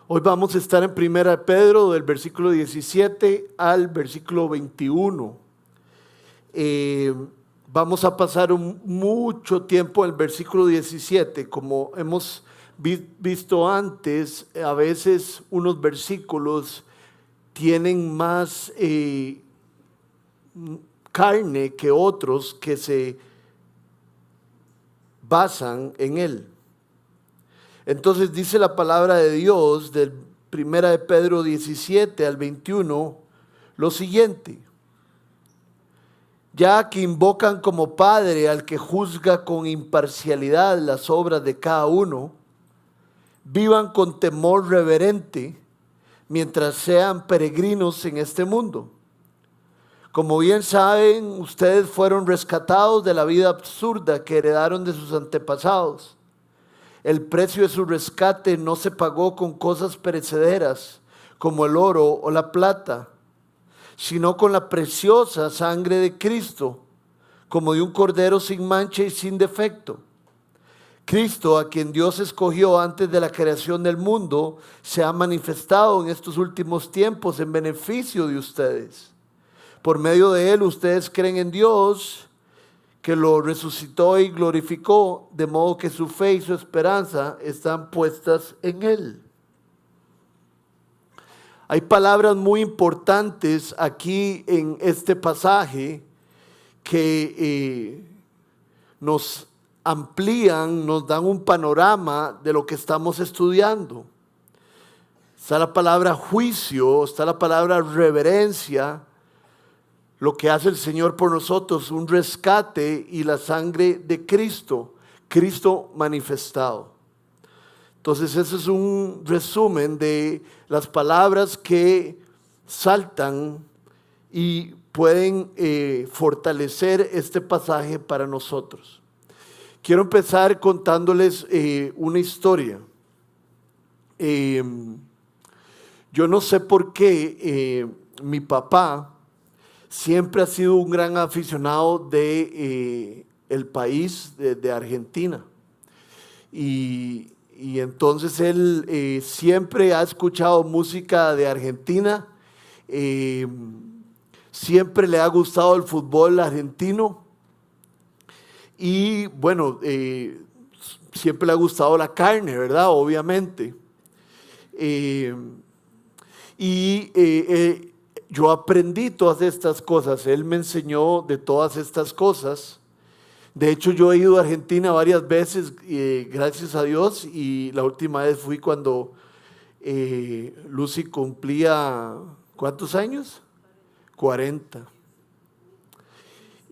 Hoy vamos a estar en 1 Pedro del versículo 17 al versículo 21. Vamos a pasar mucho tiempo en el versículo 17. Como hemos visto antes, a veces unos versículos tienen más carne que otros que se basan en él. Entonces dice la palabra de Dios del 1 Pedro 17 al 21 lo siguiente: ya que invocan como Padre al que juzga con imparcialidad las obras de cada uno, vivan con temor reverente mientras sean peregrinos en este mundo. Como bien saben, ustedes fueron rescatados de la vida absurda que heredaron de sus antepasados. El precio de su rescate no se pagó con cosas perecederas como el oro o la plata, sino con la preciosa sangre de Cristo, como de un cordero sin mancha y sin defecto. Cristo, a quien Dios escogió antes de la creación del mundo, se ha manifestado en estos últimos tiempos en beneficio de ustedes. Por medio de él ustedes creen en Dios, que lo resucitó y glorificó, de modo que su fe y su esperanza están puestas en él. Hay palabras muy importantes aquí en este pasaje que nos amplían, nos dan un panorama de lo que estamos estudiando. Está la palabra juicio, está la palabra reverencia, lo que hace el Señor por nosotros, un rescate, y la sangre de Cristo, Cristo manifestado. Entonces ese es un resumen de las palabras que saltan y pueden fortalecer este pasaje para nosotros. Quiero empezar contándoles una historia. Yo no sé por qué mi papá siempre ha sido un gran aficionado de el país de Argentina. Y entonces él siempre ha escuchado música de Argentina, siempre le ha gustado el fútbol argentino y bueno, siempre le ha gustado la carne, ¿verdad? Obviamente. Yo aprendí todas estas cosas, él me enseñó de todas estas cosas. De hecho, yo he ido a Argentina varias veces, gracias a Dios, y la última vez fui cuando Lucy cumplía, ¿cuántos años? 40.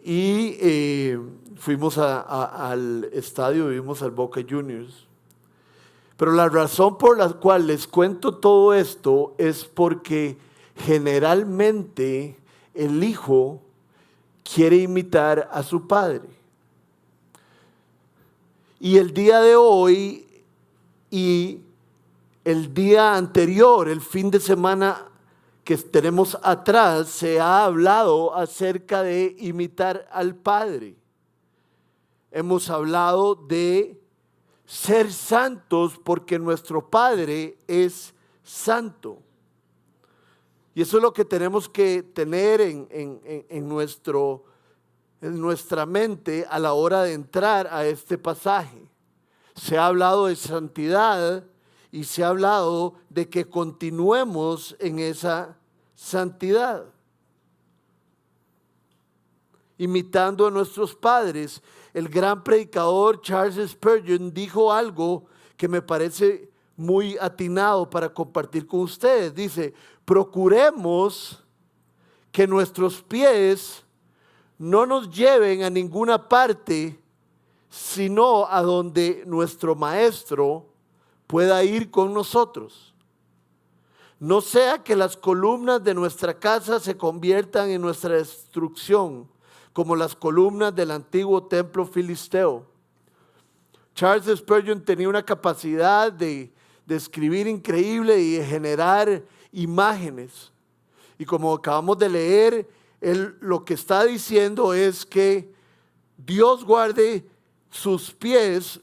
Y fuimos al estadio, vimos al Boca Juniors. Pero la razón por la cual les cuento todo esto es porque generalmente el hijo quiere imitar a su padre. Y el día de hoy y el día anterior, el fin de semana que tenemos atrás, se ha hablado acerca de imitar al Padre. Hemos hablado de ser santos porque nuestro Padre es santo. Y eso es lo que tenemos que tener en nuestra mente a la hora de entrar a este pasaje. Se ha hablado de santidad y se ha hablado de que continuemos en esa santidad, imitando a nuestros padres. El gran predicador Charles Spurgeon dijo algo que me parece muy atinado para compartir con ustedes. Dice: procuremos que nuestros pies no nos lleven a ninguna parte, sino a donde nuestro maestro pueda ir con nosotros. No sea que las columnas de nuestra casa se conviertan en nuestra destrucción, como las columnas del antiguo templo filisteo. Charles Spurgeon tenía una capacidad de escribir increíble y de generar imágenes. Y como acabamos de leer, él lo que está diciendo es que Dios guarde sus pies,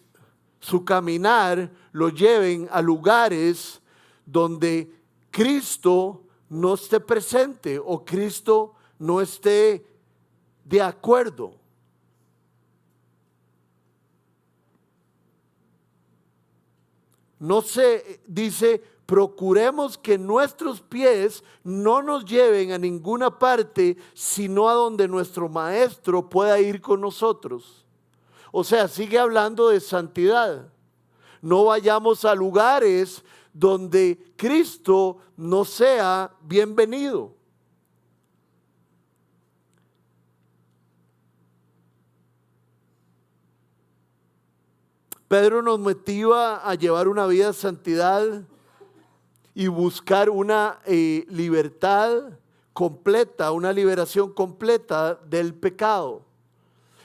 su caminar, lo lleven a lugares donde Cristo no esté presente o Cristo no esté de acuerdo. No se dice, procuremos que nuestros pies no nos lleven a ninguna parte, sino a donde nuestro maestro pueda ir con nosotros. O sea, sigue hablando de santidad. No vayamos a lugares donde Cristo no sea bienvenido. Pedro nos motiva a llevar una vida de santidad y buscar una libertad completa, una liberación completa del pecado.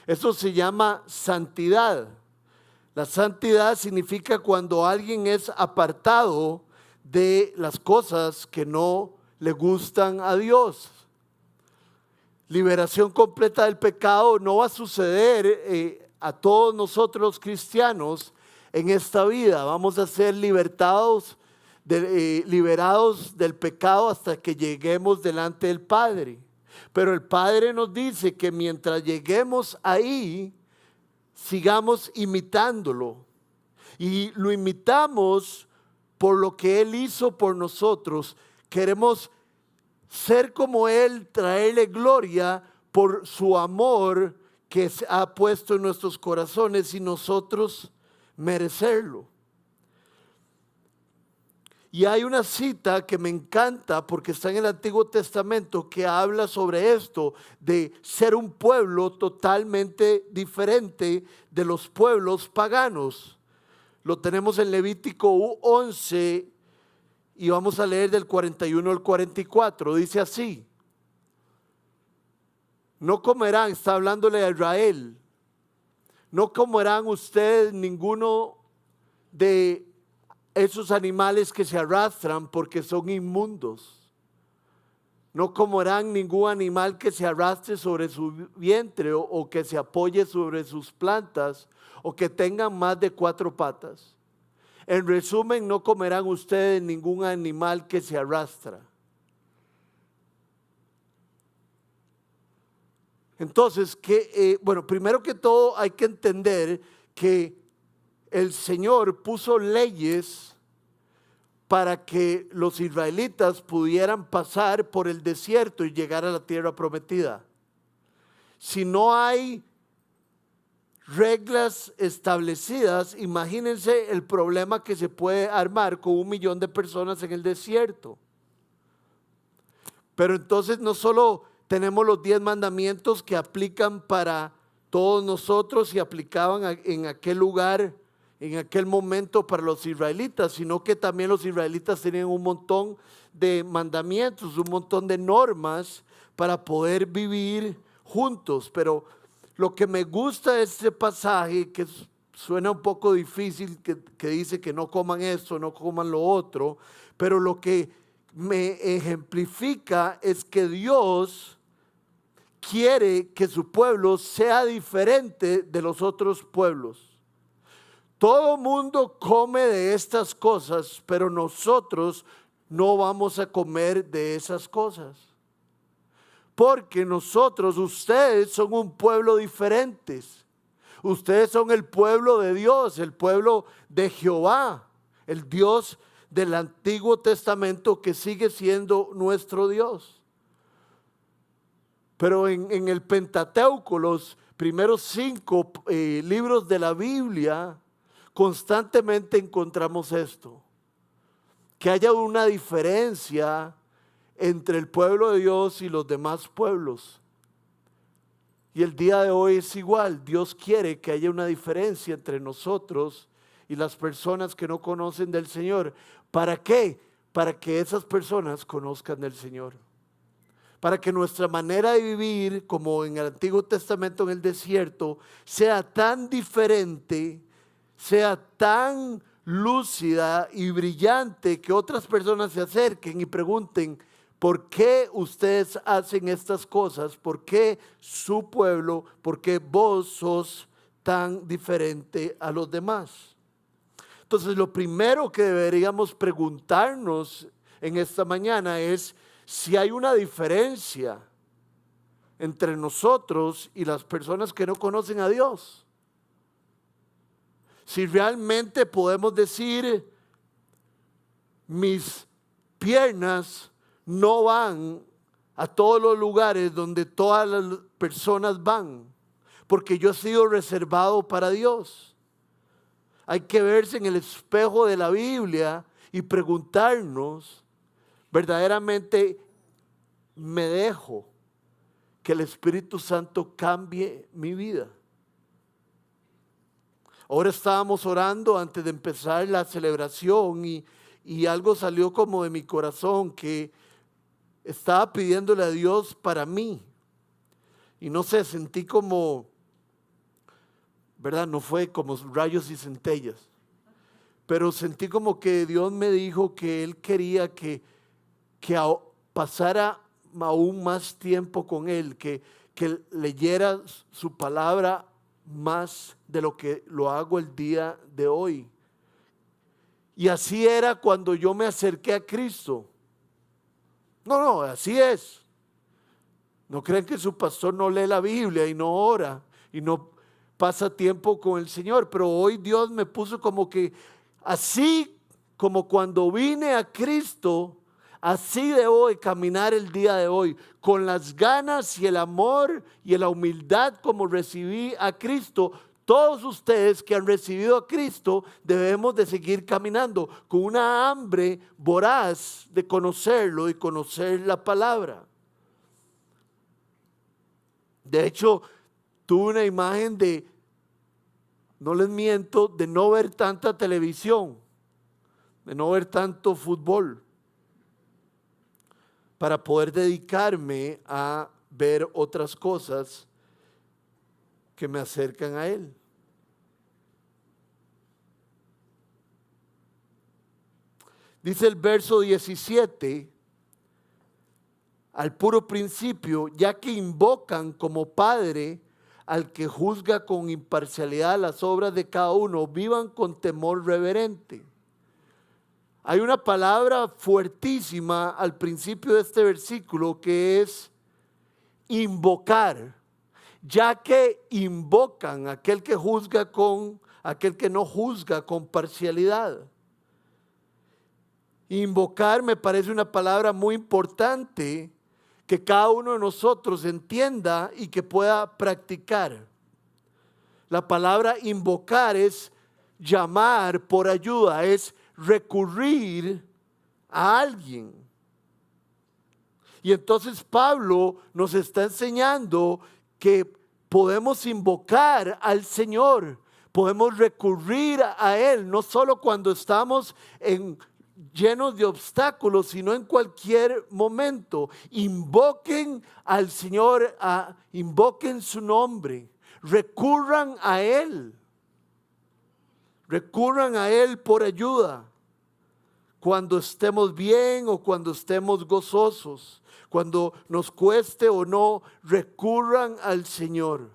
Eso se llama santidad. La santidad significa cuando alguien es apartado de las cosas que no le gustan a Dios. Liberación completa del pecado no va a suceder a todos nosotros los cristianos en esta vida. Vamos a ser liberados del pecado hasta que lleguemos delante del Padre. Pero el Padre nos dice que mientras lleguemos ahí, sigamos imitándolo. Y lo imitamos por lo que Él hizo por nosotros. Queremos ser como Él, traerle gloria por su amor que se ha puesto en nuestros corazones y nosotros merecerlo. Y hay una cita que me encanta porque está en el Antiguo Testamento que habla sobre esto, de ser un pueblo totalmente diferente de los pueblos paganos. Lo tenemos en Levítico 11 y vamos a leer del 41 al 44. Dice así: no comerán, está hablándole a Israel, no comerán ustedes ninguno de esos animales que se arrastran porque son inmundos. No comerán ningún animal que se arrastre sobre su vientre o que se apoye sobre sus plantas o que tengan más de 4 patas. En resumen, no comerán ustedes ningún animal que se arrastra. Entonces, primero que todo hay que entender que el Señor puso leyes para que los israelitas pudieran pasar por el desierto y llegar a la tierra prometida. Si no hay reglas establecidas, imagínense el problema que se puede armar con 1 millón de personas en el desierto. Pero entonces no solo tenemos los 10 mandamientos que aplican para todos nosotros y aplicaban en aquel lugar, en aquel momento para los israelitas, sino que también los israelitas tenían un montón de mandamientos, un montón de normas para poder vivir juntos. Pero lo que me gusta de este pasaje, que suena un poco difícil, que dice que no coman esto, no coman lo otro, pero lo que me ejemplifica es que Dios quiere que su pueblo sea diferente de los otros pueblos. Todo mundo come de estas cosas, pero nosotros no vamos a comer de esas cosas. Porque ustedes son un pueblo diferente. Ustedes son el pueblo de Dios, el pueblo de Jehová, el Dios del Antiguo Testamento que sigue siendo nuestro Dios. Pero en el Pentateuco, los primeros 5 libros de la Biblia, constantemente encontramos esto, que haya una diferencia entre el pueblo de Dios y los demás pueblos. Y el día de hoy es igual. Dios quiere que haya una diferencia entre nosotros y las personas que no conocen del Señor. ¿Para qué? Para que esas personas conozcan del Señor. Para que nuestra manera de vivir, como en el Antiguo Testamento en el desierto, sea tan diferente, sea tan lúcida y brillante que otras personas se acerquen y pregunten: ¿por qué ustedes hacen estas cosas? ¿Por qué su pueblo? ¿Por qué vos sos tan diferente a los demás? Entonces, lo primero que deberíamos preguntarnos en esta mañana es si hay una diferencia entre nosotros y las personas que no conocen a Dios. Si realmente podemos decir, mis piernas no van a todos los lugares donde todas las personas van, porque yo he sido reservado para Dios. Hay que verse en el espejo de la Biblia y preguntarnos, ¿verdaderamente me dejo que el Espíritu Santo cambie mi vida? Ahora estábamos orando antes de empezar la celebración y algo salió como de mi corazón que estaba pidiéndole a Dios para mí. Y no sé, sentí como, ¿verdad? No fue como rayos y centellas, pero sentí como que Dios me dijo que Él quería que pasara aún más tiempo con Él, que leyera su palabra más de lo que lo hago el día de hoy. Y así era cuando yo me acerqué a Cristo. No, así es. No crean que su pastor no lee la Biblia y no ora y no pasa tiempo con el Señor, pero hoy Dios me puso como que así como cuando vine a Cristo, así debo de caminar el día de hoy, con las ganas y el amor y la humildad como recibí a Cristo. Todos ustedes que han recibido a Cristo debemos de seguir caminando con una hambre voraz de conocerlo y conocer la palabra. De hecho, tuve una imagen de, no les miento, de no ver tanta televisión, de no ver tanto fútbol, para poder dedicarme a ver otras cosas que me acercan a Él. Dice el verso 17, al puro principio, ya que invocan como Padre al que juzga con imparcialidad las obras de cada uno, vivan con temor reverente. Hay una palabra fuertísima al principio de este versículo que es invocar. Ya que invocan a aquel que juzga con aquel que no juzga con parcialidad. Invocar me parece una palabra muy importante que cada uno de nosotros entienda y que pueda practicar. La palabra invocar es llamar por ayuda, es recurrir a alguien. Y entonces Pablo nos está enseñando que podemos invocar al Señor, podemos recurrir a Él, no solo cuando estamos llenos de obstáculos, sino en cualquier momento. Invoquen al Señor, invoquen su nombre, recurran a Él por ayuda. Cuando estemos bien o cuando estemos gozosos, cuando nos cueste o no, recurran al Señor.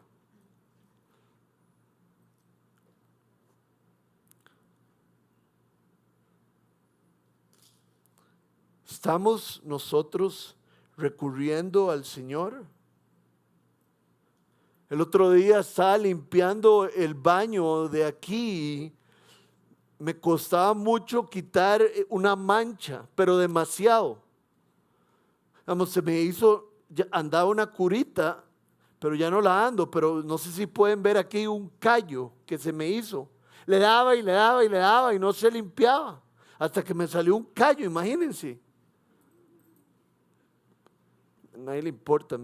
¿Estamos nosotros recurriendo al Señor? El otro día estaba limpiando el baño de aquí. Me costaba mucho quitar una mancha, pero demasiado. Vamos, se me hizo, andaba una curita, pero ya no la ando, pero no sé si pueden ver aquí un callo que se me hizo. Le daba y le daba y le daba y no se limpiaba, hasta que me salió un callo, imagínense. A nadie le importa.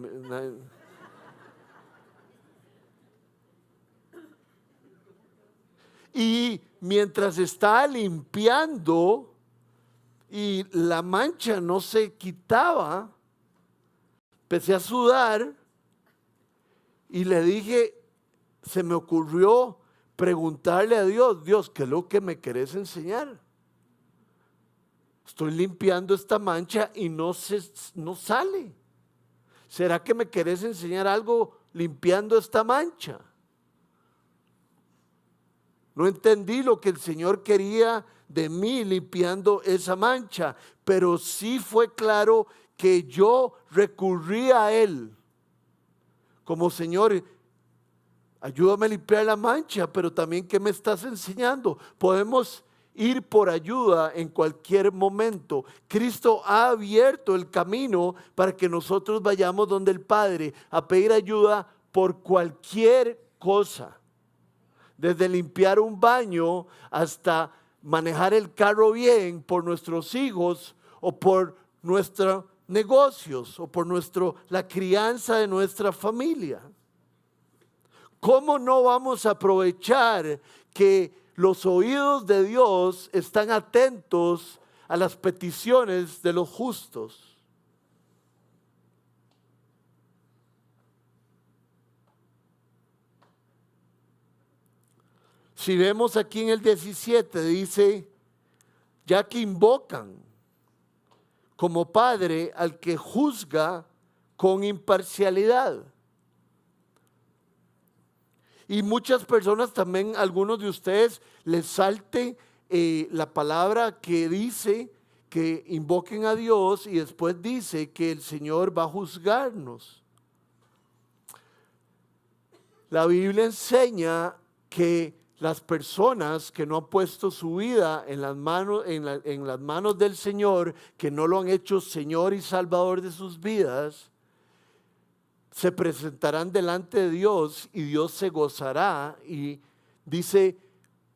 Y mientras estaba limpiando y la mancha no se quitaba, empecé a sudar y le dije, se me ocurrió preguntarle a Dios, Dios, ¿qué es lo que me querés enseñar? Estoy limpiando esta mancha y no sale. ¿Será que me querés enseñar algo limpiando esta mancha? No entendí lo que el Señor quería de mí limpiando esa mancha, pero sí fue claro que yo recurrí a Él como Señor. Ayúdame a limpiar la mancha, pero también ¿qué me estás enseñando? Podemos ir por ayuda en cualquier momento. Cristo ha abierto el camino para que nosotros vayamos donde el Padre a pedir ayuda por cualquier cosa. Desde limpiar un baño hasta manejar el carro bien por nuestros hijos o por nuestros negocios o por la crianza de nuestra familia. ¿Cómo no vamos a aprovechar que los oídos de Dios están atentos a las peticiones de los justos? Si vemos aquí en el 17, dice, ya que invocan como Padre al que juzga con imparcialidad. Y muchas personas también, algunos de ustedes, les salte la palabra que dice que invoquen a Dios y después dice que el Señor va a juzgarnos. La Biblia enseña que las personas que no han puesto su vida en las manos del Señor, que no lo han hecho Señor y Salvador de sus vidas, se presentarán delante de Dios y Dios se gozará. Y dice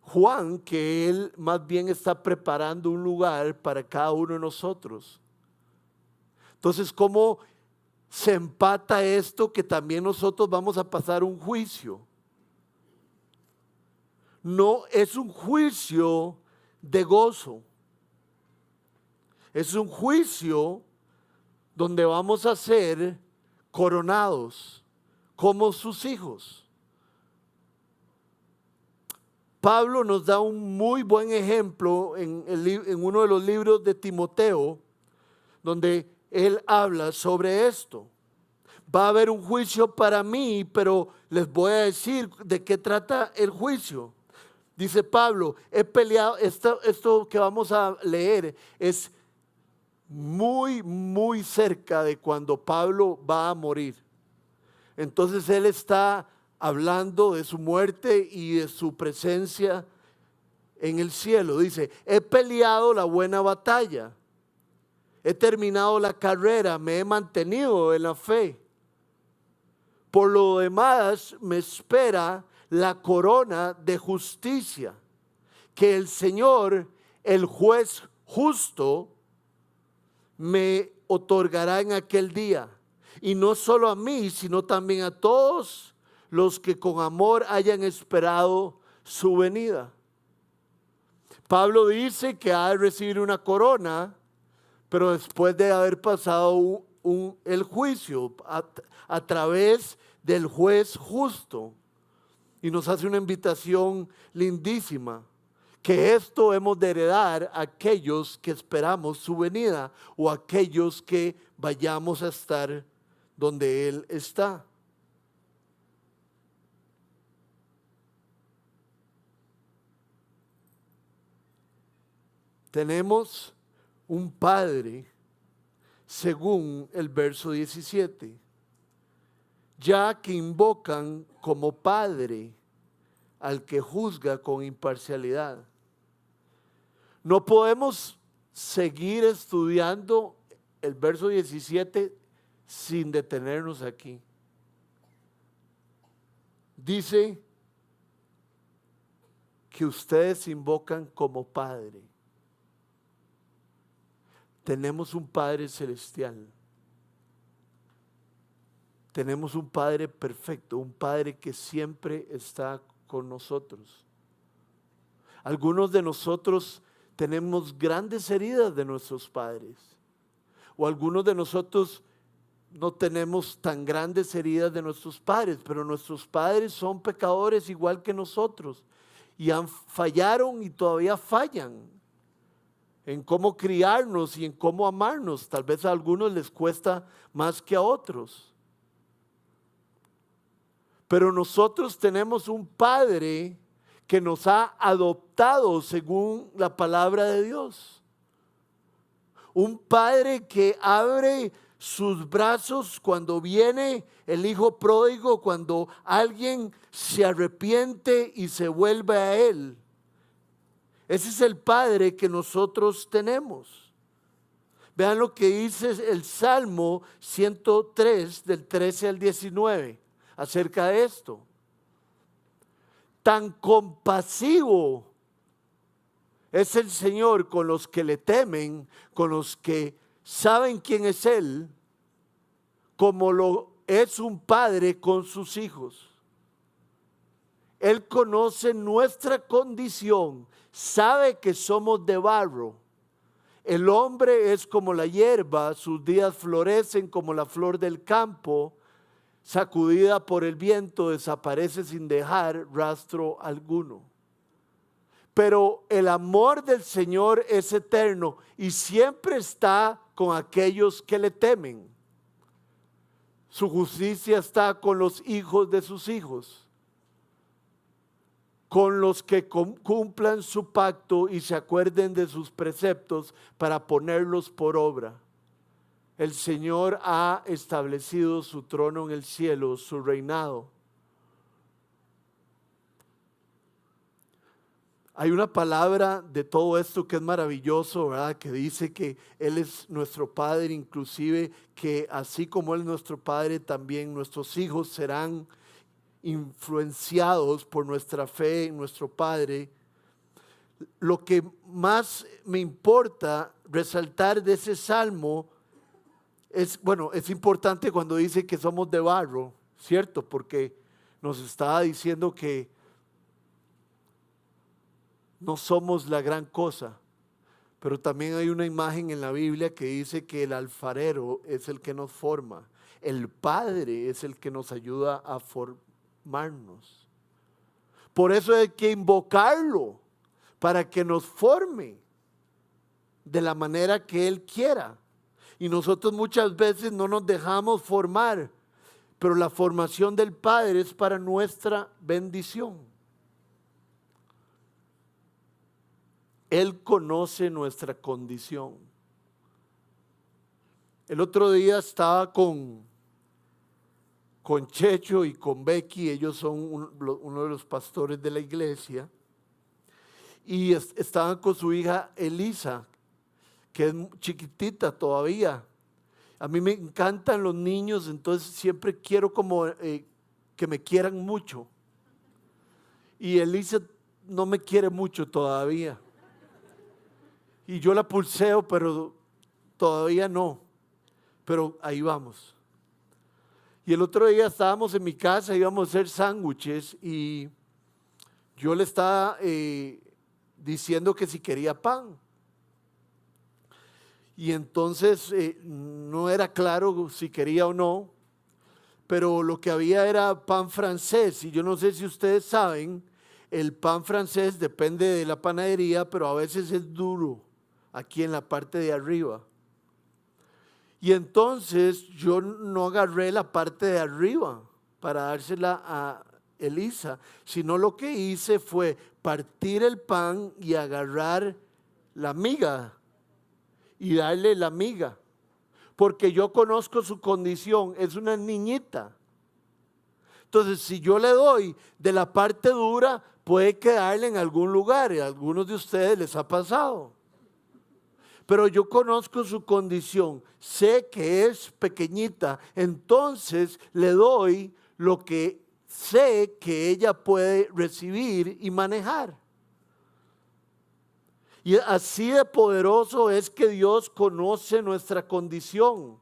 Juan que Él más bien está preparando un lugar para cada uno de nosotros. Entonces, ¿cómo se empata esto que también nosotros vamos a pasar un juicio? No es un juicio de gozo. Es un juicio donde vamos a ser coronados como sus hijos. Pablo nos da un muy buen ejemplo en uno de los libros de Timoteo, donde él habla sobre esto. Va a haber un juicio para mí, pero les voy a decir de qué trata el juicio. Dice Pablo, he peleado, esto que vamos a leer es muy cerca de cuando Pablo va a morir. Entonces él está hablando de su muerte y de su presencia en el cielo. Dice, he peleado la buena batalla, he terminado la carrera, me he mantenido en la fe. Por lo demás me espera la corona de justicia que el Señor, el juez justo, me otorgará en aquel día. Y no solo a mí, sino también a todos los que con amor hayan esperado su venida. Pablo dice que ha de recibir una corona, pero después de haber pasado el juicio a través del juez justo. Y nos hace una invitación lindísima, que esto hemos de heredar a aquellos que esperamos su venida o a aquellos que vayamos a estar donde Él está. Tenemos un Padre, según el verso 17, ya que invocan como Padre al que juzga con imparcialidad. No podemos seguir estudiando el verso 17 sin detenernos aquí. Dice que ustedes invocan como Padre. Tenemos un Padre celestial. Tenemos un Padre perfecto, un Padre que siempre está con nosotros. Algunos de nosotros tenemos grandes heridas de nuestros padres, o algunos de nosotros no tenemos tan grandes heridas de nuestros padres, pero nuestros padres son pecadores igual que nosotros y fallaron y todavía fallan en cómo criarnos y en cómo amarnos. Tal vez a algunos les cuesta más que a otros. Pero nosotros tenemos un Padre que nos ha adoptado según la palabra de Dios. Un padre que abre sus brazos cuando viene el hijo pródigo, cuando alguien se arrepiente y se vuelve a él. Ese es el padre que nosotros tenemos. Vean lo que dice el Salmo 103 del 13 al 19 acerca de esto. Tan compasivo es el Señor con los que le temen, con los que saben quién es Él, como lo es un padre con sus hijos. Él conoce nuestra condición, sabe que somos de barro. El hombre es como la hierba, sus días florecen como la flor del campo, sacudida por el viento, desaparece sin dejar rastro alguno. Pero el amor del Señor es eterno y siempre está con aquellos que le temen. Su justicia está con los hijos de sus hijos, con los que cumplan su pacto y se acuerden de sus preceptos para ponerlos por obra. El Señor ha establecido su trono en el cielo, su reinado. Hay una palabra de todo esto que es maravilloso, ¿verdad? Que dice que Él es nuestro Padre, inclusive que así como Él es nuestro Padre, también nuestros hijos serán influenciados por nuestra fe en nuestro Padre. Lo que más me importa resaltar de ese salmo es importante cuando dice que somos de barro, ¿cierto? Porque nos estaba diciendo que no somos la gran cosa, pero también hay una imagen en la Biblia que dice que el alfarero es el que nos forma, el Padre es el que nos ayuda a formarnos. Por eso hay que invocarlo para que nos forme de la manera que Él quiera. Y nosotros muchas veces no nos dejamos formar, pero la formación del Padre es para nuestra bendición. Él conoce nuestra condición. El otro día estaba con Checho y con Becky, ellos son uno de los pastores de la iglesia, y estaban con su hija Elisa, que es chiquitita todavía. A mí me encantan los niños, entonces siempre quiero como que me quieran mucho. Y Elisa no me quiere mucho todavía. Y yo la pulseo, pero todavía no. Pero ahí vamos. Y el otro día estábamos en mi casa, íbamos a hacer sándwiches y yo le estaba diciendo que si quería pan. Y entonces no era claro si quería o no, pero lo que había era pan francés. Y yo no sé si ustedes saben, el pan francés depende de la panadería, pero a veces es duro aquí en la parte de arriba. Y entonces yo no agarré la parte de arriba para dársela a Elisa, sino lo que hice fue partir el pan y agarrar la miga y darle la miga, porque yo conozco su condición, es una niñita. Entonces, si yo le doy de la parte dura, puede quedarle en algún lugar, y a algunos de ustedes les ha pasado. Pero yo conozco su condición, sé que es pequeñita, entonces le doy lo que sé que ella puede recibir y manejar. Y así de poderoso es que Dios conoce nuestra condición.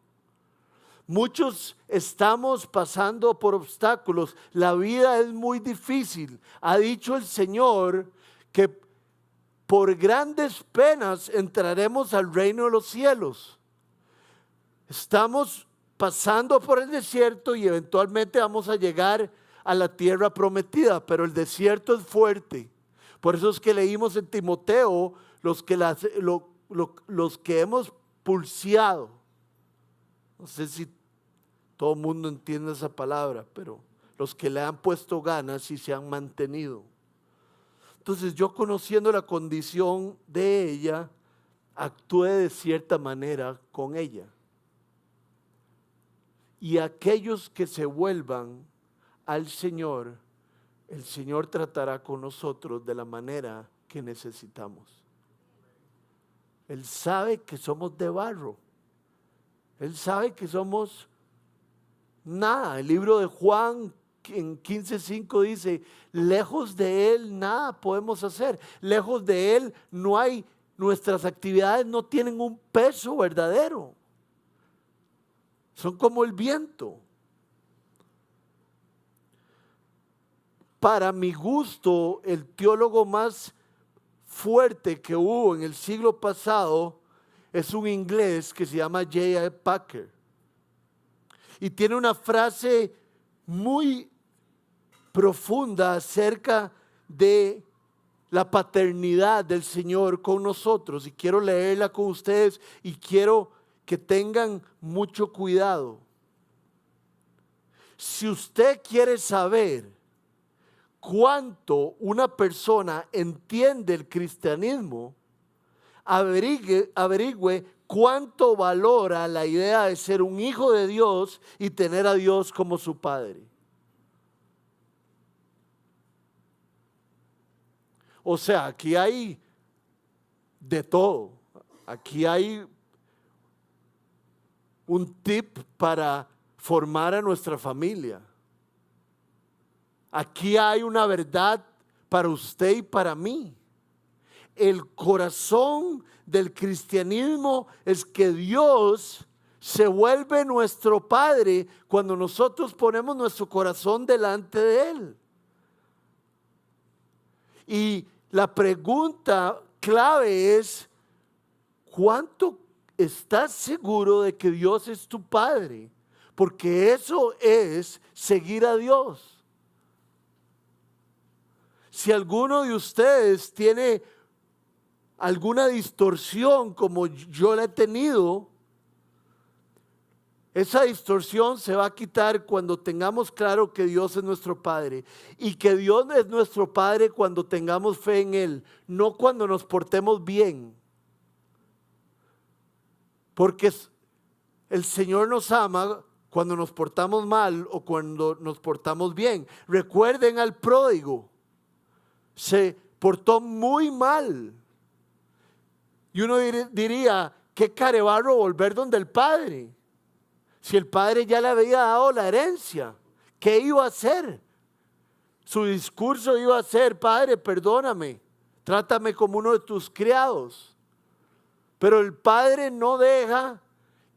Muchos estamos pasando por obstáculos, la vida es muy difícil. Ha dicho el Señor que por grandes penas entraremos al reino de los cielos. Estamos pasando por el desierto y eventualmente vamos a llegar a la tierra prometida, pero el desierto es fuerte. Por eso es que leímos en Timoteo, los que hemos pulseado. No sé si todo el mundo entiende esa palabra, pero los que le han puesto ganas y se han mantenido. entonces yo, conociendo la condición de ella, actué de cierta manera con ella. Y aquellos que se vuelvan al Señor, el Señor tratará con nosotros de la manera que necesitamos. Él sabe que somos de barro. Él sabe que somos nada. El libro de Juan en 15:5 dice, lejos de Él nada podemos hacer. Lejos de Él no hay, nuestras actividades no tienen un peso verdadero. Son como el viento. Para mi gusto, el teólogo más fuerte que hubo en el siglo pasado es un inglés que se llama J.I. Packer. Y tiene una frase muy profunda acerca de la paternidad del Señor con nosotros. Y quiero leerla con ustedes y quiero que tengan mucho cuidado. Si usted quiere saber cuánto una persona entiende el cristianismo, averigüe cuánto valora la idea de ser un hijo de Dios y tener a Dios como su Padre. O sea, aquí hay de todo. Aquí hay un tip para formar a nuestra familia. Aquí hay una verdad para usted y para mí. El corazón del cristianismo es que Dios se vuelve nuestro Padre cuando nosotros ponemos nuestro corazón delante de Él. Y la pregunta clave es, ¿cuánto estás seguro de que Dios es tu Padre? Porque eso es seguir a Dios. Si alguno de ustedes tiene alguna distorsión como yo la he tenido, esa distorsión se va a quitar cuando tengamos claro que Dios es nuestro Padre y que Dios es nuestro Padre cuando tengamos fe en Él, no cuando nos portemos bien. Porque el Señor nos ama cuando nos portamos mal o cuando nos portamos bien. Recuerden al pródigo. Se portó muy mal. Y uno diría, qué carebarro volver donde el Padre. Si el Padre ya le había dado la herencia, ¿qué iba a hacer? Su discurso iba a ser, Padre, perdóname, trátame como uno de tus criados. Pero el Padre no deja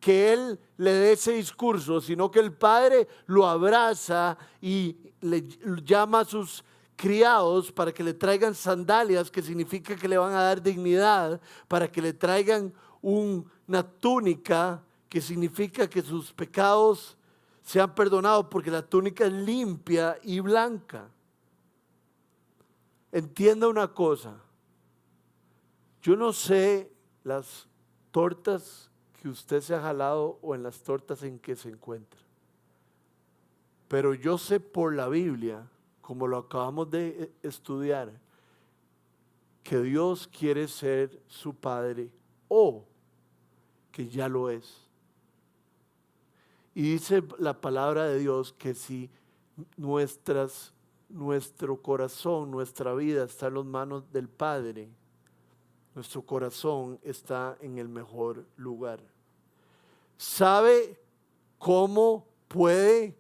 que Él le dé ese discurso, sino que el Padre lo abraza y le llama a sus criados para que le traigan sandalias, que significa que le van a dar dignidad, para que le traigan una túnica, que significa que sus pecados sean perdonados, porque la túnica es limpia y blanca. Entienda una cosa, yo no sé las tortas que usted se ha jalado o en las tortas en que se encuentra, pero yo sé por la Biblia, como lo acabamos de estudiar, que Dios quiere ser su Padre o que ya lo es. Y dice la palabra de Dios que si nuestro corazón, nuestra vida está en las manos del Padre, nuestro corazón está en el mejor lugar. ¿Sabe cómo puede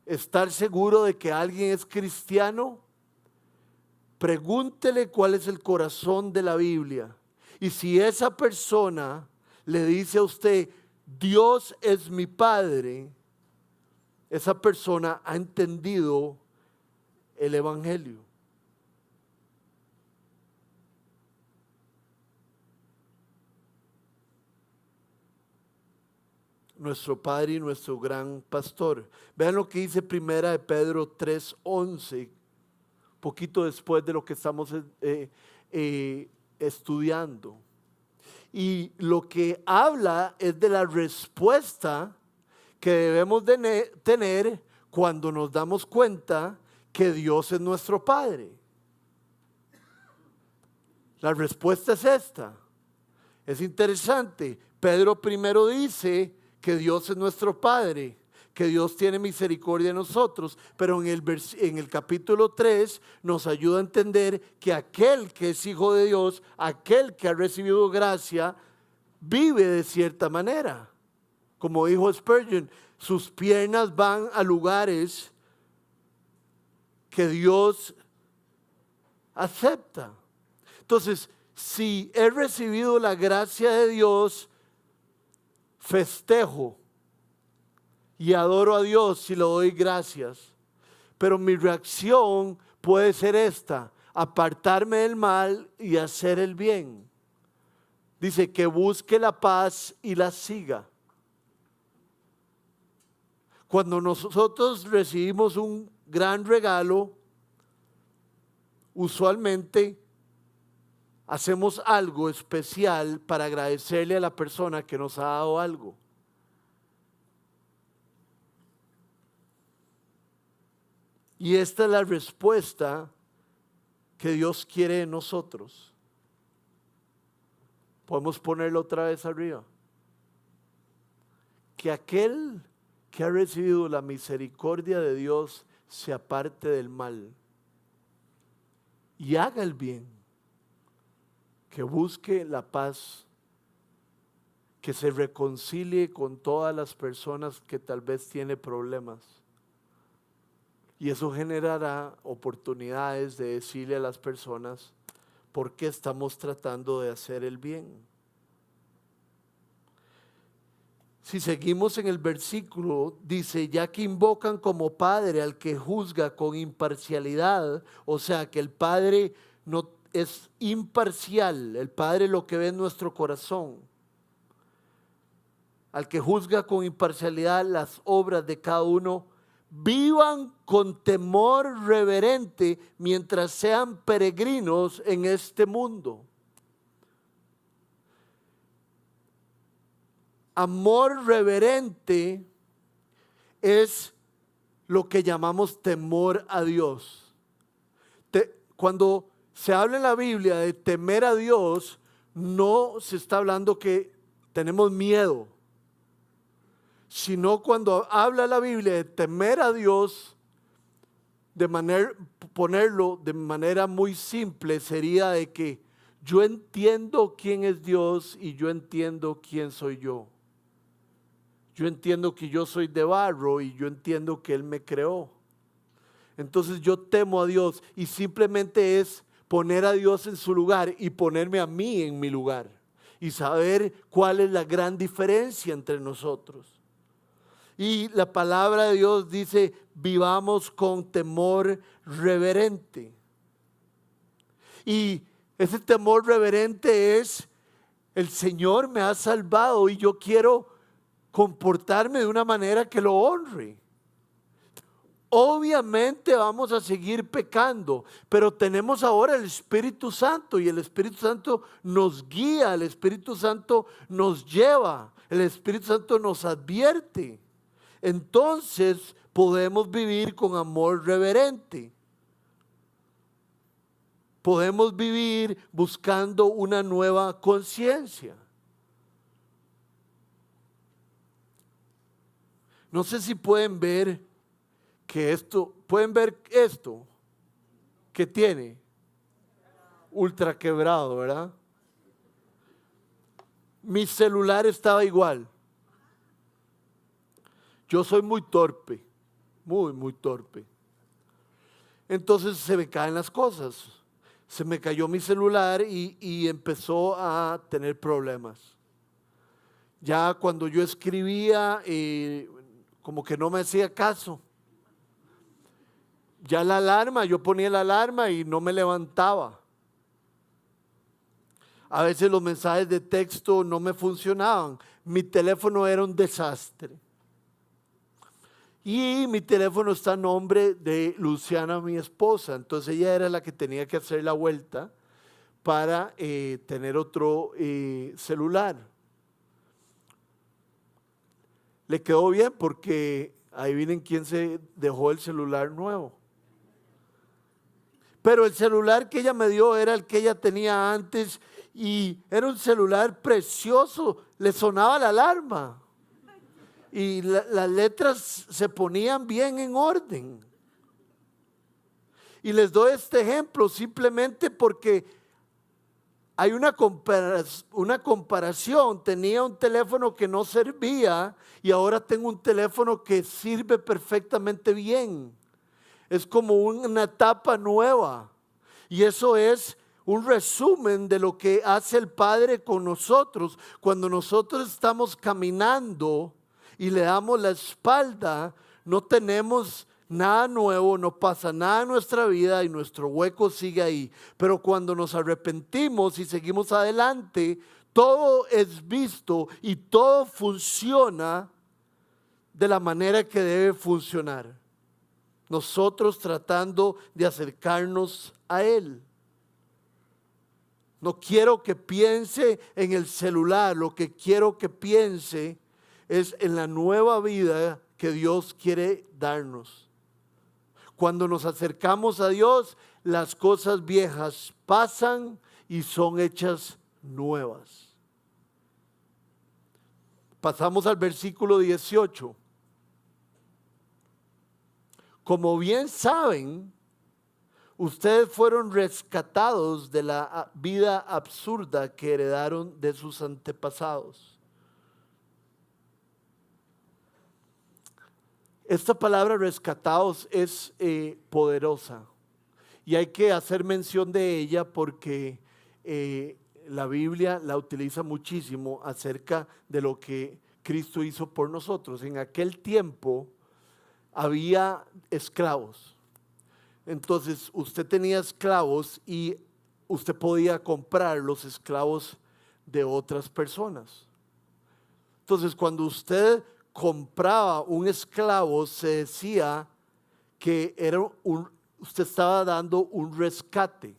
estar seguro de que alguien es cristiano? Pregúntele cuál es el corazón de la Biblia. Y si esa persona le dice a usted, Dios es mi Padre, esa persona ha entendido el Evangelio. Nuestro Padre y nuestro gran pastor. Vean lo que dice primera de Pedro 3:11, poquito después de lo que estamos estudiando. Y lo que habla es de la respuesta que debemos de tener cuando nos damos cuenta que Dios es nuestro Padre. La respuesta es esta. Es interesante. Pedro primero dice que Dios es nuestro Padre, que Dios tiene misericordia de nosotros, pero en el capítulo 3 nos ayuda a entender que aquel que es hijo de Dios, aquel que ha recibido gracia, vive de cierta manera. Como dijo Spurgeon, sus piernas van a lugares que Dios acepta. Entonces, si he recibido la gracia de Dios, festejo y adoro a Dios y le doy gracias. Pero mi reacción puede ser esta: apartarme del mal y hacer el bien. Dice que busque la paz y la siga. Cuando nosotros recibimos un gran regalo, usualmente hacemos algo especial para agradecerle a la persona que nos ha dado algo. Y esta es la respuesta que Dios quiere de nosotros. Podemos ponerlo otra vez arriba. Que aquel que ha recibido la misericordia de Dios se aparte del mal y haga el bien, que busque la paz, que se reconcilie con todas las personas que tal vez tiene problemas. Y eso generará oportunidades de decirle a las personas por qué estamos tratando de hacer el bien. Si seguimos en el versículo, dice: ya que invocan como Padre al que juzga con imparcialidad, o sea que el Padre no es imparcial, el Padre lo que ve en nuestro corazón, al que juzga con imparcialidad las obras de cada uno, vivan con temor reverente mientras sean peregrinos en este mundo. Amor reverente es lo que llamamos temor a Dios. Cuando se habla en la Biblia de temer a Dios, no se está hablando que tenemos miedo, sino cuando habla la Biblia de temer a Dios, ponerlo de manera muy simple, sería de que yo entiendo quién es Dios y yo entiendo quién soy yo. Yo entiendo que yo soy de barro y yo entiendo que Él me creó. Entonces yo temo a Dios y simplemente es poner a Dios en su lugar y ponerme a mí en mi lugar y saber cuál es la gran diferencia entre nosotros. Y la palabra de Dios dice: vivamos con temor reverente. Y ese temor reverente es: el Señor me ha salvado y yo quiero comportarme de una manera que lo honre. Obviamente vamos a seguir pecando, pero tenemos ahora el Espíritu Santo y el Espíritu Santo nos guía, el Espíritu Santo nos lleva, el Espíritu Santo nos advierte. Entonces podemos vivir con amor reverente. Podemos vivir buscando una nueva conciencia. No sé si pueden ver esto que tiene ultra quebrado, ¿verdad? Mi celular estaba igual. Yo soy muy torpe, muy torpe. Entonces se me caen las cosas. Se me cayó mi celular y empezó a tener problemas. Ya cuando yo escribía, como que no me hacía caso. Ya la alarma, yo ponía la alarma y no me levantaba. A veces los mensajes de texto no me funcionaban. Mi teléfono era un desastre. Y mi teléfono está a nombre de Luciana, mi esposa. Entonces ella era la que tenía que hacer la vuelta para tener otro celular. Le quedó bien porque adivinen quién se dejó el celular nuevo. Pero el celular que ella me dio era el que ella tenía antes y era un celular precioso, le sonaba la alarma y las letras se ponían bien en orden. Y les doy este ejemplo simplemente porque hay una comparación. Tenía un teléfono que no servía y ahora tengo un teléfono que sirve perfectamente bien. Es como una etapa nueva. Y eso es un resumen de lo que hace el Padre con nosotros. Cuando nosotros estamos caminando y le damos la espalda, no tenemos nada nuevo, no pasa nada en nuestra vida y nuestro hueco sigue ahí. Pero cuando nos arrepentimos y seguimos adelante, todo es visto y todo funciona de la manera que debe funcionar. Nosotros tratando de acercarnos a Él. No quiero que piense en el celular, lo que quiero que piense es en la nueva vida que Dios quiere darnos. Cuando nos acercamos a Dios, las cosas viejas pasan y son hechas nuevas. Pasamos al versículo 18. Como bien saben, ustedes fueron rescatados de la vida absurda que heredaron de sus antepasados. Esta palabra rescatados es poderosa y hay que hacer mención de ella porque la Biblia la utiliza muchísimo acerca de lo que Cristo hizo por nosotros. En aquel tiempo había esclavos. Entonces usted tenía esclavos y usted podía comprar los esclavos de otras personas. Entonces cuando usted compraba un esclavo, se decía que usted estaba dando un rescate.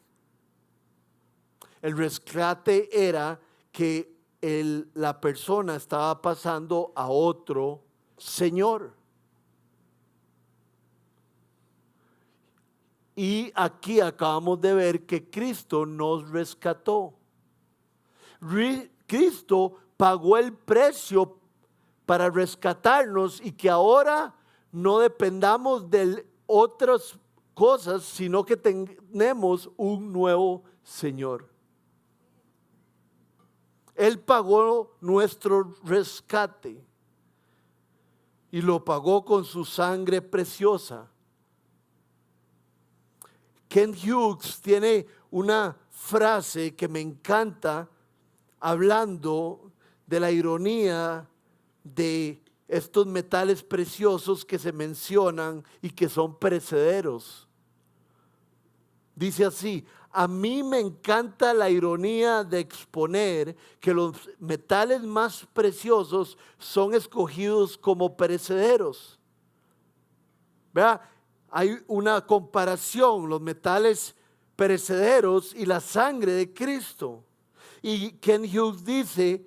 El rescate era que la persona estaba pasando a otro señor. Y aquí acabamos de ver que Cristo nos rescató. Cristo pagó el precio para rescatarnos y que ahora no dependamos de otras cosas, sino que tenemos un nuevo Señor. Él pagó nuestro rescate y lo pagó con su sangre preciosa. Ken Hughes tiene una frase que me encanta hablando de la ironía de estos metales preciosos que se mencionan y que son perecederos. Dice así: a mí me encanta la ironía de exponer que los metales más preciosos son escogidos como perecederos. ¿Verdad? Hay una comparación, los metales perecederos y la sangre de Cristo. Y Ken Hughes dice,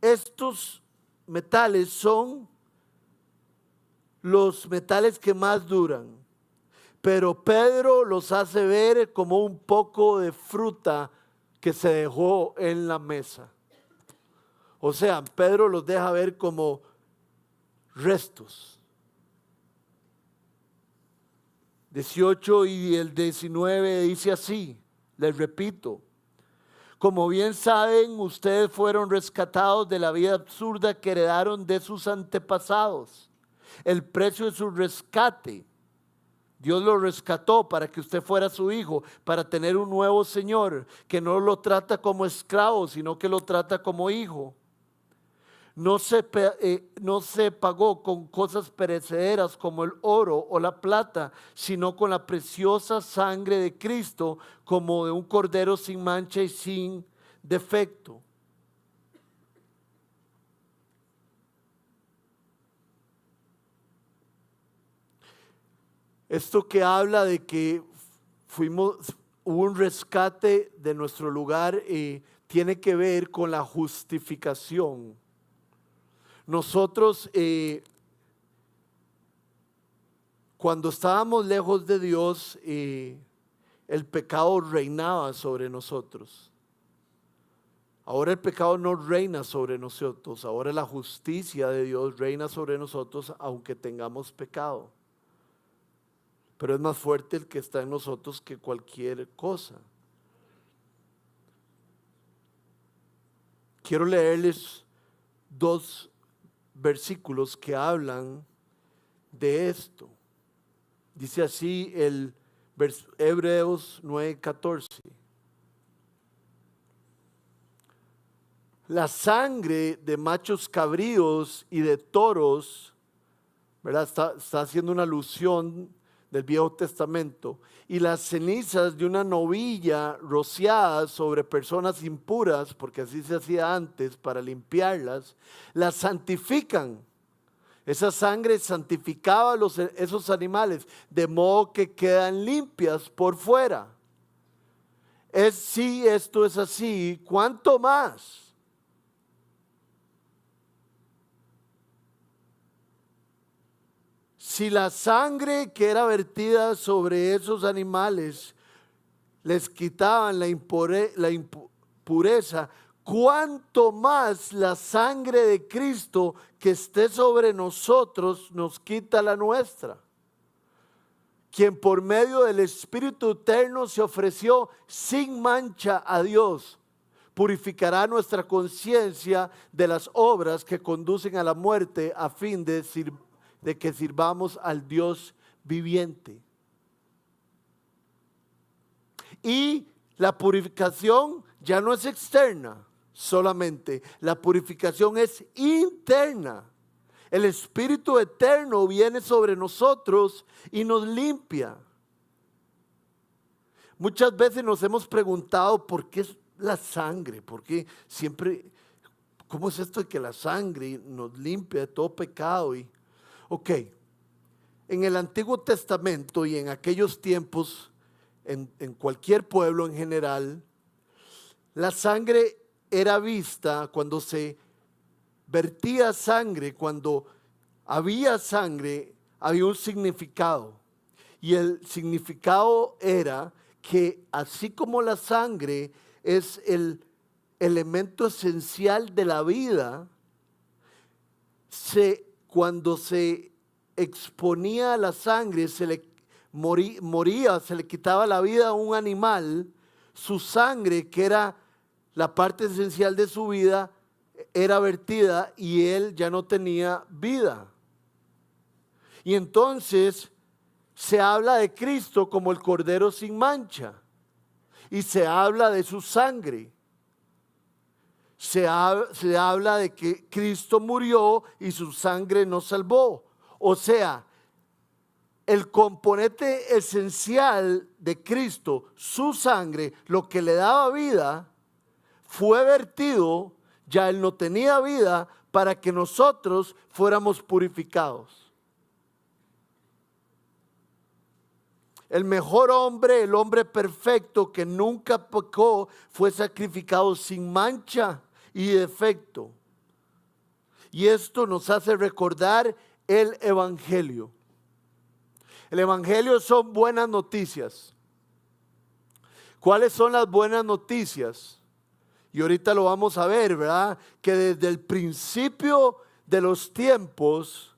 estos metales son los metales que más duran, pero Pedro los hace ver como un poco de fruta que se dejó en la mesa. O sea, Pedro los deja ver como restos. 18 y el 19 dice así, les repito: como bien saben, ustedes fueron rescatados de la vida absurda que heredaron de sus antepasados. El precio de su rescate, Dios lo rescató para que usted fuera su hijo, para tener un nuevo Señor que no lo trata como esclavo, sino que lo trata como hijo. No se pagó con cosas perecederas como el oro o la plata, sino con la preciosa sangre de Cristo, como de un cordero sin mancha y sin defecto. Esto que habla de que hubo un rescate de nuestro lugar, tiene que ver con la justificación. Nosotros, cuando estábamos lejos de Dios, el pecado reinaba sobre nosotros. Ahora el pecado no reina sobre nosotros, ahora la justicia de Dios reina sobre nosotros aunque tengamos pecado. Pero es más fuerte el que está en nosotros que cualquier cosa. Quiero leerles 2 versículos que hablan de esto. Dice así el Hebreos 9:14. La sangre de machos cabríos y de toros, ¿verdad? Está haciendo una alusión del Viejo Testamento, y las cenizas de una novilla rociadas sobre personas impuras, porque así se hacía antes para limpiarlas, las santifican. Esa sangre santificaba esos animales, de modo que quedan limpias por fuera. Si esto es así, ¿cuánto más? Si la sangre que era vertida sobre esos animales les quitaban la impureza, ¿cuánto más la sangre de Cristo que esté sobre nosotros nos quita la nuestra? Quien por medio del Espíritu Eterno se ofreció sin mancha a Dios, purificará nuestra conciencia de las obras que conducen a la muerte a fin de que sirvamos al Dios viviente. Y la purificación ya no es externa solamente, la purificación es interna. El Espíritu Eterno viene sobre nosotros y nos limpia. Muchas veces nos hemos preguntado por qué es la sangre, por qué siempre, ¿cómo es esto de que la sangre nos limpia de todo pecado? Ok, en el Antiguo Testamento y en aquellos tiempos, en cualquier pueblo en general, la sangre era vista cuando se vertía sangre, cuando había sangre, había un significado. Y el significado era que así como la sangre es el elemento esencial de la vida, cuando se exponía la sangre, se le moría, se le quitaba la vida a un animal, su sangre, que era la parte esencial de su vida, era vertida y él ya no tenía vida. Y entonces se habla de Cristo como el Cordero sin mancha y se habla de su sangre. Se habla de que Cristo murió y su sangre nos salvó. O sea, el componente esencial de Cristo, su sangre, lo que le daba vida, fue vertido, ya él no tenía vida, para que nosotros fuéramos purificados. El mejor hombre, el hombre perfecto que nunca pecó, fue sacrificado sin mancha y defecto. Y esto nos hace recordar el Evangelio. El Evangelio son buenas noticias. ¿Cuáles son las buenas noticias? Y ahorita lo vamos a ver, ¿verdad? Que desde el principio de los tiempos,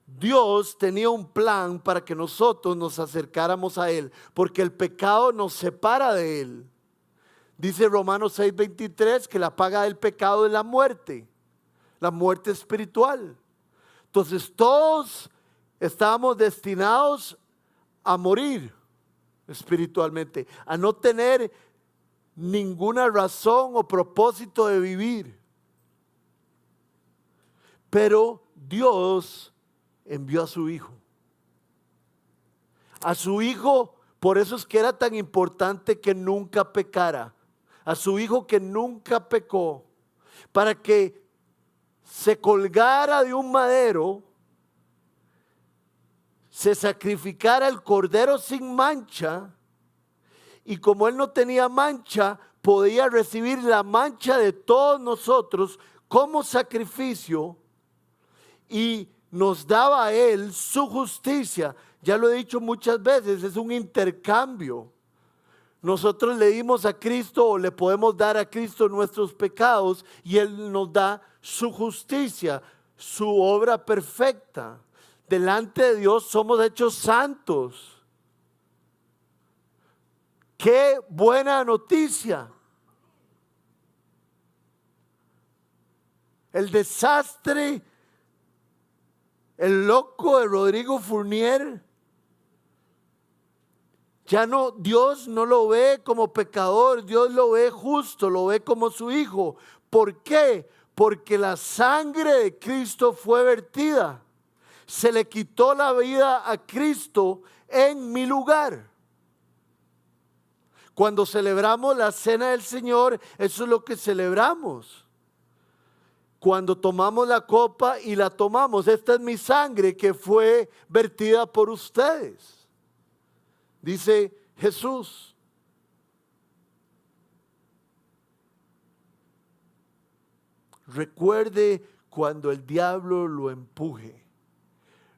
Dios tenía un plan para que nosotros nos acercáramos a Él, porque el pecado nos separa de Él. Dice Romanos 6:23 que la paga del pecado es la muerte espiritual. Entonces todos estábamos destinados a morir espiritualmente, a no tener ninguna razón o propósito de vivir. Pero Dios envió a su Hijo. A su Hijo, por eso es que era tan importante que nunca pecara. A su Hijo que nunca pecó, para que se colgara de un madero, se sacrificara el Cordero sin mancha, y como Él no tenía mancha, podía recibir la mancha de todos nosotros como sacrificio, y nos daba a Él su justicia. Ya lo he dicho muchas veces, es un intercambio. Nosotros le dimos a Cristo o le podemos dar a Cristo nuestros pecados y Él nos da su justicia, su obra perfecta. Delante de Dios somos hechos santos. ¡Qué buena noticia! El desastre, el loco de Rodrigo Fournier, ya no, Dios no lo ve como pecador, Dios lo ve justo, lo ve como su hijo. ¿Por qué? Porque la sangre de Cristo fue vertida. Se le quitó la vida a Cristo en mi lugar. Cuando celebramos la cena del Señor, eso es lo que celebramos. Cuando tomamos la copa y la tomamos, esta es mi sangre que fue vertida por ustedes, dice Jesús. Recuerde cuando el diablo lo empuje.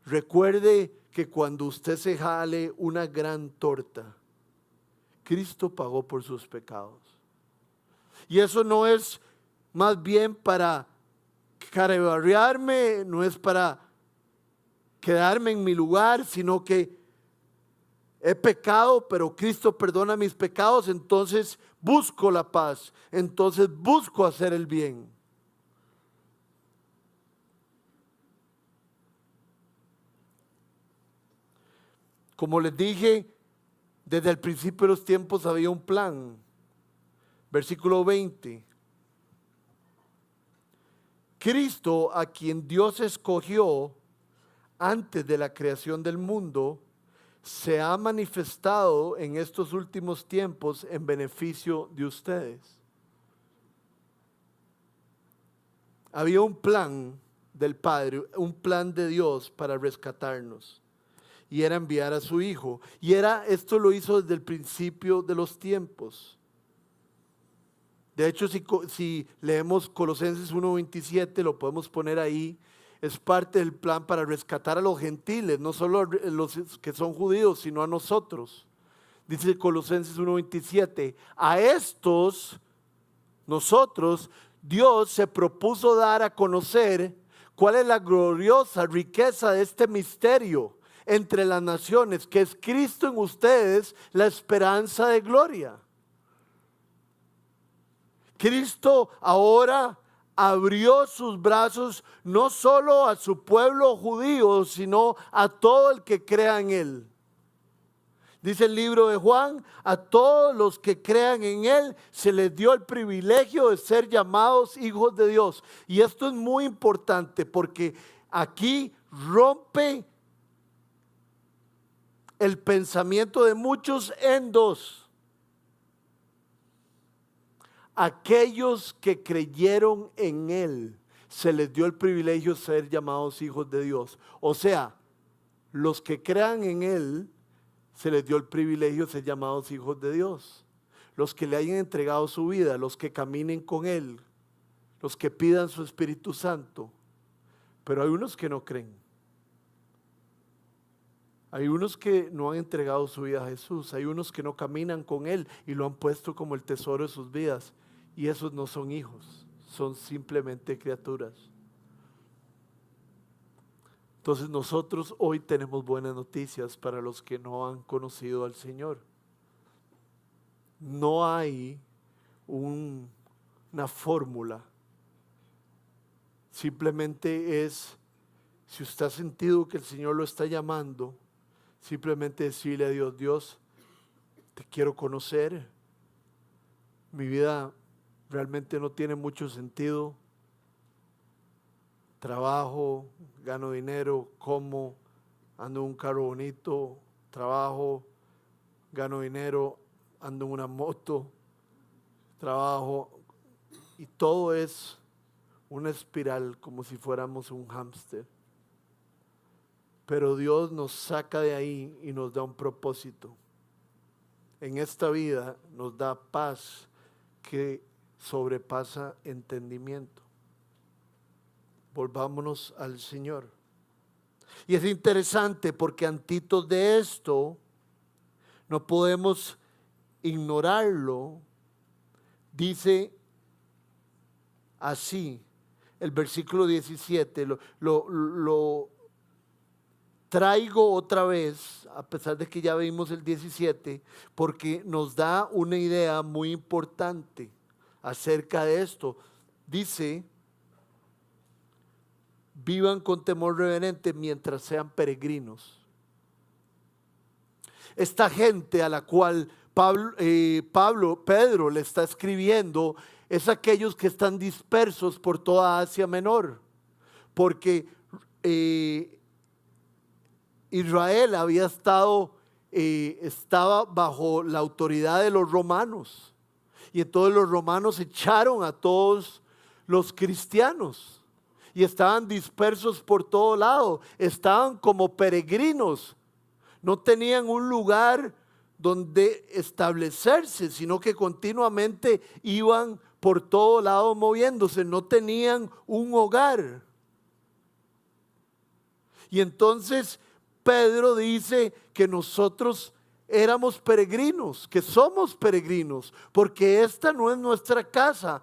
Recuerde que cuando usted se jale una gran torta, Cristo pagó por sus pecados. Y eso no es más bien para carebarriarme, no es para quedarme en mi lugar, sino que he pecado, pero Cristo perdona mis pecados, entonces busco la paz, entonces busco hacer el bien. Como les dije, desde el principio de los tiempos había un plan. Versículo 20. Cristo, a quien Dios escogió antes de la creación del mundo, se ha manifestado en estos últimos tiempos en beneficio de ustedes. Había un plan del Padre, un plan de Dios para rescatarnos. Y era enviar a su Hijo. Y esto lo hizo desde el principio de los tiempos. De hecho, si leemos Colosenses 1:27, lo podemos poner ahí. Es parte del plan para rescatar a los gentiles, no solo a los que son judíos, sino a nosotros. Dice Colosenses 1:27, a estos, nosotros, Dios se propuso dar a conocer cuál es la gloriosa riqueza de este misterio entre las naciones, que es Cristo en ustedes, la esperanza de gloria. Cristo ahora abrió sus brazos no solo a su pueblo judío, sino a todo el que crea en Él. Dice el libro de Juan, a todos los que crean en Él se les dio el privilegio de ser llamados hijos de Dios. Y esto es muy importante porque aquí rompe el pensamiento de muchos en dos. Aquellos que creyeron en Él, se les dio el privilegio de ser llamados hijos de Dios. O sea, los que crean en Él, se les dio el privilegio de ser llamados hijos de Dios. Los que le hayan entregado su vida, los que caminen con Él, los que pidan su Espíritu Santo. Pero hay unos que no creen. Hay unos que no han entregado su vida a Jesús. Hay unos que no caminan con Él y lo han puesto como el tesoro de sus vidas. Y esos no son hijos, son simplemente criaturas. Entonces nosotros hoy tenemos buenas noticias para los que no han conocido al Señor. No hay una fórmula. Simplemente es, si usted ha sentido que el Señor lo está llamando, simplemente decirle a Dios, Dios, te quiero conocer. Mi vida realmente no tiene mucho sentido. Trabajo, gano dinero, como, ando en un carro bonito, trabajo, gano dinero, ando en una moto, trabajo, y todo es una espiral como si fuéramos un hámster. Pero Dios nos saca de ahí y nos da un propósito. En esta vida nos da paz que sobrepasa entendimiento. Volvámonos al Señor. Y es interesante porque antitos de esto no podemos ignorarlo, dice así, el versículo 17, lo traigo otra vez, a pesar de que ya vimos el 17, porque nos da una idea muy importante acerca de esto. Dice, vivan con temor reverente mientras sean peregrinos. Esta gente a la cual Pedro le está escribiendo es aquellos que están dispersos por toda Asia Menor, porque Israel estaba bajo la autoridad de los romanos, y entonces los romanos echaron a todos los cristianos y estaban dispersos por todo lado, estaban como peregrinos, no tenían un lugar donde establecerse, sino que continuamente iban por todo lado moviéndose, no tenían un hogar. Y entonces Pedro dice que nosotros éramos peregrinos, que somos peregrinos, porque esta no es nuestra casa.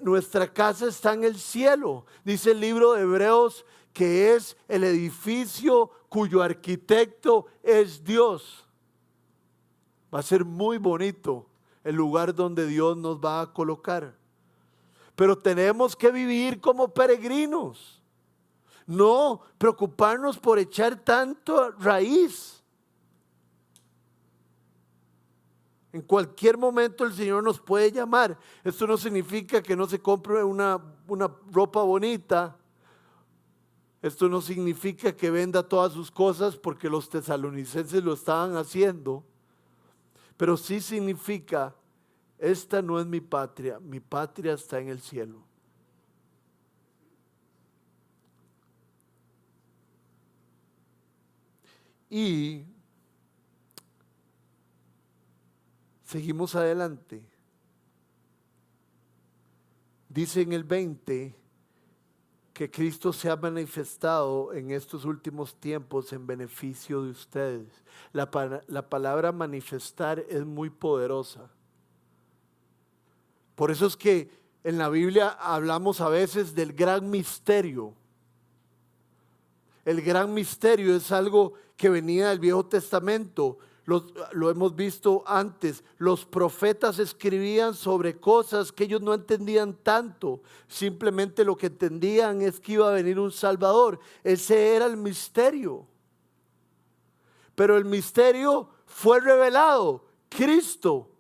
Nuestra casa está en el cielo. Dice el libro de Hebreos que es el edificio cuyo arquitecto es Dios. Va a ser muy bonito el lugar donde Dios nos va a colocar. Pero tenemos que vivir como peregrinos. No preocuparnos por echar tanto raíz. En cualquier momento el Señor nos puede llamar. Esto no significa que no se compre una ropa bonita. Esto no significa que venda todas sus cosas, porque los tesalonicenses lo estaban haciendo. Pero sí significa, esta no es mi patria está en el cielo. Y seguimos adelante. Dice en el 20 que Cristo se ha manifestado en estos últimos tiempos en beneficio de ustedes. La palabra manifestar es muy poderosa. Por eso es que en la Biblia hablamos a veces del gran misterio. El gran misterio es algo que venía del Viejo Testamento. Lo hemos visto antes. Los profetas escribían sobre cosas que ellos no entendían tanto. Simplemente lo que entendían es que iba a venir un Salvador. Ese era el misterio. Pero el misterio fue revelado. Cristo,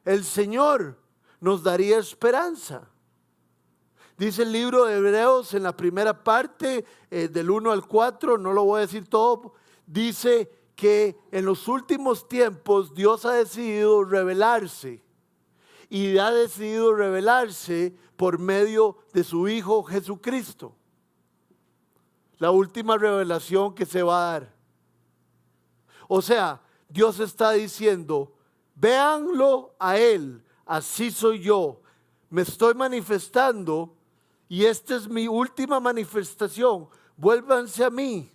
el Señor, nos daría esperanza. Dice el libro de Hebreos en la primera parte, del 1 al 4, no lo voy a decir todo, dice que en los últimos tiempos Dios ha decidido revelarse, y ha decidido revelarse por medio de su Hijo Jesucristo. La última revelación que se va a dar. O sea, Dios está diciendo, véanlo a Él, así soy yo, me estoy manifestando y esta es mi última manifestación, vuélvanse a mí.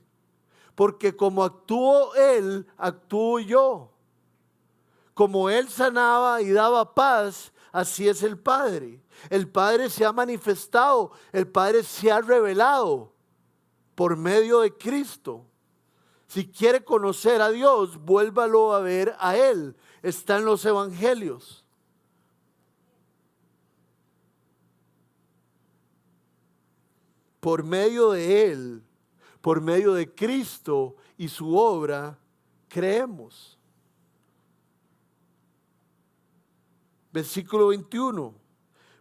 Porque como actuó Él, actúo yo. Como Él sanaba y daba paz, así es el Padre. El Padre se ha manifestado, el Padre se ha revelado por medio de Cristo. Si quiere conocer a Dios, vuélvalo a ver a Él. Está en los evangelios. Por medio de Él, por medio de Cristo y su obra, creemos. Versículo 21.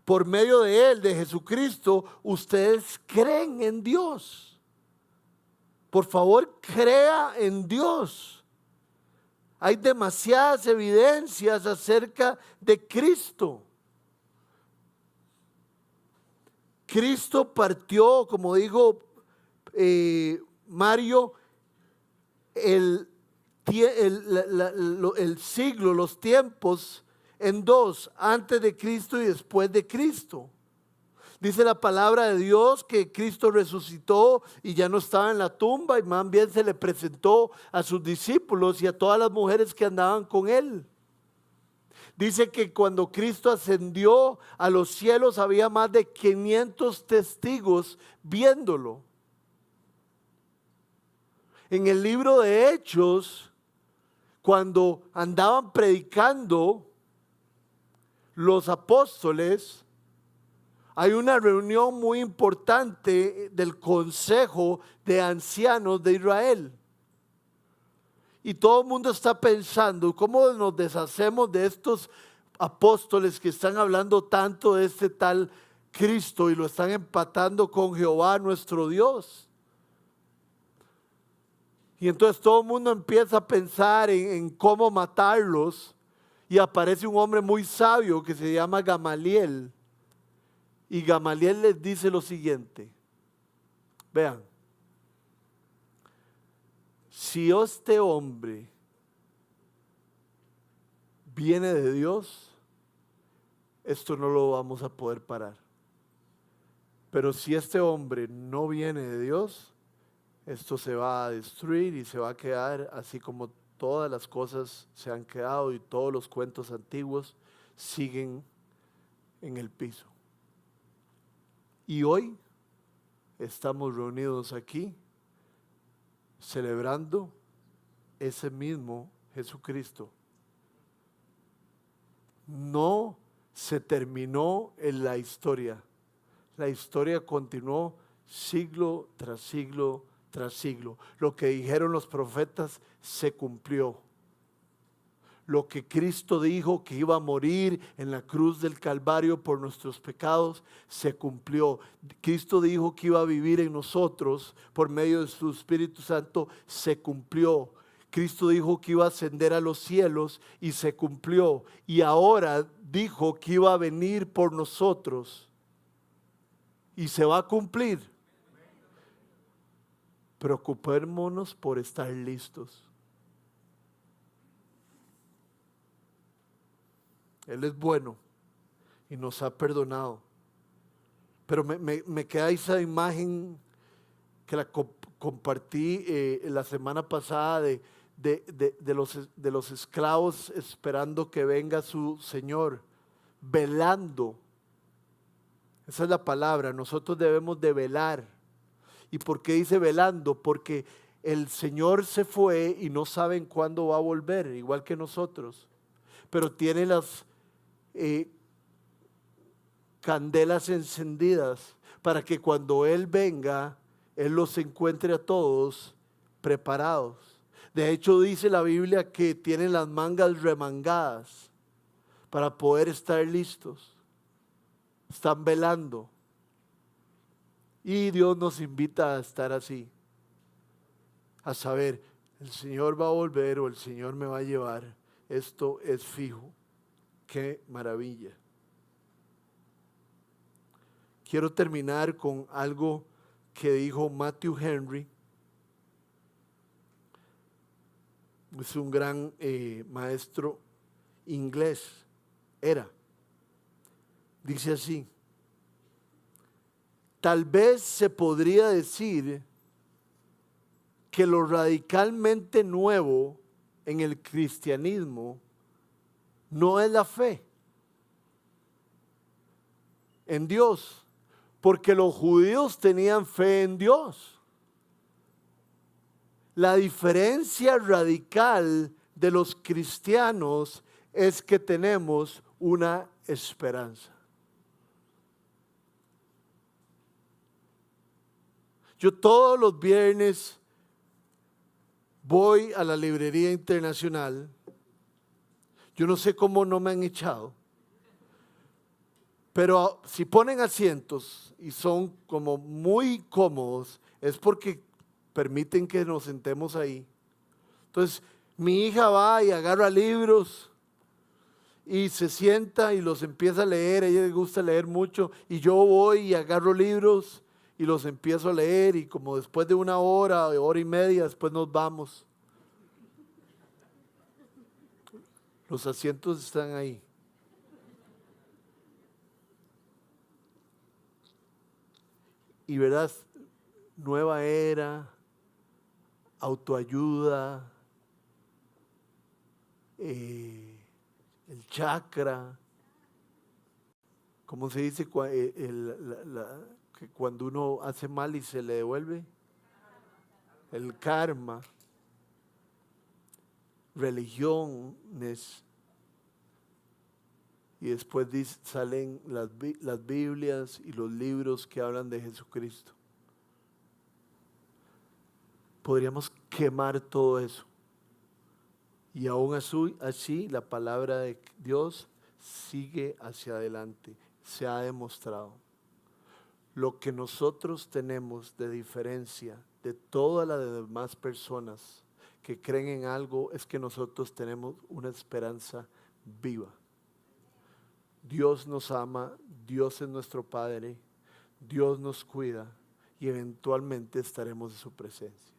Por medio de Él, de Jesucristo, ustedes creen en Dios. Por favor, crea en Dios. Hay demasiadas evidencias acerca de Cristo. Cristo partió, como dijo Mario, el siglo, los tiempos en dos, antes de Cristo y después de Cristo. Dice la palabra de Dios que Cristo resucitó y ya no estaba en la tumba, y más bien se le presentó a sus discípulos y a todas las mujeres que andaban con Él. Dice que cuando Cristo ascendió a los cielos había más de 500 testigos viéndolo. En el libro de Hechos, cuando andaban predicando los apóstoles, hay una reunión muy importante del Consejo de Ancianos de Israel. Y todo el mundo está pensando, ¿cómo nos deshacemos de estos apóstoles que están hablando tanto de este tal Cristo y lo están empatando con Jehová nuestro Dios? Y entonces todo el mundo empieza a pensar en cómo matarlos, y aparece un hombre muy sabio que se llama Gamaliel. Y Gamaliel les dice lo siguiente: vean, si este hombre viene de Dios, esto no lo vamos a poder parar. Pero si este hombre no viene de Dios, esto se va a destruir y se va a quedar así como todas las cosas se han quedado y todos los cuentos antiguos siguen en el piso. Y hoy estamos reunidos aquí celebrando ese mismo Jesucristo. No se terminó en la historia. La historia continuó siglo tras siglo tras siglo. Lo que dijeron los profetas se cumplió. Lo que Cristo dijo que iba a morir en la cruz del Calvario por nuestros pecados, se cumplió. Cristo dijo que iba a vivir en nosotros por medio de su Espíritu Santo, se cumplió. Cristo dijo que iba a ascender a los cielos y se cumplió. Y ahora dijo que iba a venir por nosotros y se va a cumplir. Preocupémonos por estar listos. Él es bueno y nos ha perdonado. Pero me queda esa imagen que la compartí la semana pasada de los esclavos esperando que venga su Señor, velando. Esa es la palabra, nosotros debemos de velar. ¿Y por qué dice velando? Porque el Señor se fue y no saben cuándo va a volver, igual que nosotros. Pero tiene las candelas encendidas para que cuando Él venga, Él los encuentre a todos preparados. De hecho, dice la Biblia que tienen las mangas remangadas para poder estar listos. Están velando. Y Dios nos invita a estar así, a saber, el Señor va a volver o el Señor me va a llevar. Esto es fijo. ¡Qué maravilla! Quiero terminar con algo que dijo Matthew Henry. Es un gran maestro inglés. Dice así: tal vez se podría decir que lo radicalmente nuevo en el cristianismo no es la fe en Dios, porque los judíos tenían fe en Dios. La diferencia radical de los cristianos es que tenemos una esperanza. Yo todos los viernes voy a la librería internacional. Yo no sé cómo no me han echado, pero si ponen asientos y son como muy cómodos, es porque permiten que nos sentemos ahí. Entonces, mi hija va y agarra libros y se sienta y los empieza a leer. A ella le gusta leer mucho y yo voy y agarro libros y los empiezo a leer, y como después de una hora o hora y media, después nos vamos. Los asientos están ahí. Y verás, nueva era, autoayuda, el chakra. ¿Cómo se dice que cuando uno hace mal y se le devuelve? El karma, religiones. Y después salen las Biblias y los libros que hablan de Jesucristo. Podríamos quemar todo eso. Y aún así la palabra de Dios sigue hacia adelante. Se ha demostrado. Lo que nosotros tenemos de diferencia de todas las demás personas que creen en algo es que nosotros tenemos una esperanza viva. Dios nos ama, Dios es nuestro Padre, Dios nos cuida y eventualmente estaremos en su presencia.